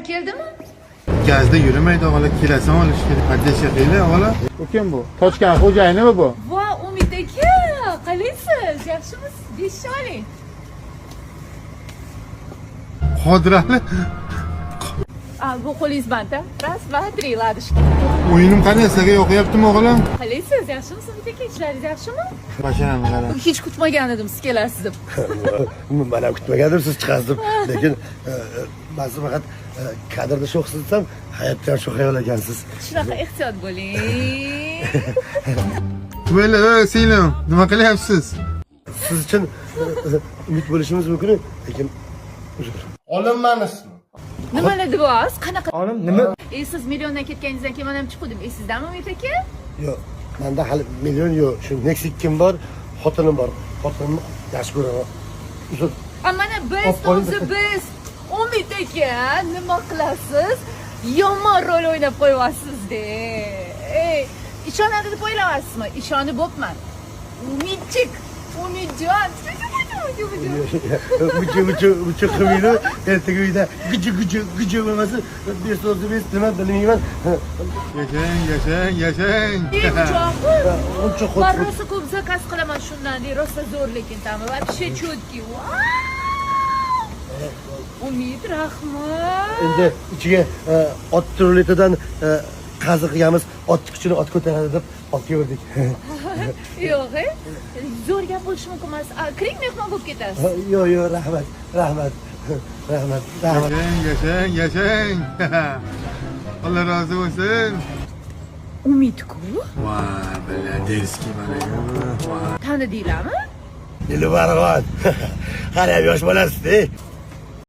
Keldimi? Gazda yürümaydi oğla, kilasini olish kerak. Hadya qildi oğla. Bu kim bu? Tochkan xo'jayinimi bu? Va, Umid aka, qalaysiz? Yaxshimisiz? Beshni oling. Qodirali, Bu qo'lingiz band-a? Ras, va tiring ladishki. o'yinim qanday, sizga yoqyaptimi o'g'lim? Qalaysiz? Yaxshimisiz? Umid aka, ishlaringiz yaxshimi? Basharani qara. Hech kutmagan edim siz kelarsiz deb. Men ham kutmagandim siz chiqasiz deb. Lekin men faqat kadrda sho'xsiz desam, hayotda ham sho'x ayol ekansiz. Shunaqa ehtiyot bo'ling. Mayli, singlim, nima qilyapsiz? Siz uchun umid bo'lishimiz mumkin, lekin uzr. Olinmanismi? Nima deyapsiz? Qanaqa? Olim nima? Siz milliondan ketganingizdan keyin men ham chiqdim. Sizdami Umid aka? Yo'q, menda hali million yo'q. Shu Meksikim bor, xotinim bor. Xotinimni yaxshi ko'raman. Uzr. Mana biz Umid aka, nima qilasiz? Yomon rol o'ynab qo'yyapsiz-da. Ishonadi deb o'ylayapsizmi? Ishonib bo'pman. Umidjon. Mucho qilmaydi. Ertaga uyda guju bo'lmasa, bir so'zni nima bilmayman. Yashang. Uncha Ben rosa ko'p zakaz qilaman shundan deb, rosa zo'r lekin ta'mi. Вообще четкий. Umid, rahmat. Endi ichiga ot turlitidan qaziq yamiz, ot kuchini ot ko'taradi deb otga yurdik. Yo'q, zo'r gap bo'lishi mumkin emas. Kiring, mehmon bo'lib ketasiz. Yo'q, rahmat. Yashang. Allah razı olsun. Umid-ku? Vay, biladerski mana. Tanidinglarmi? Dilbarg'on. Qarab yosh bolasiz-da.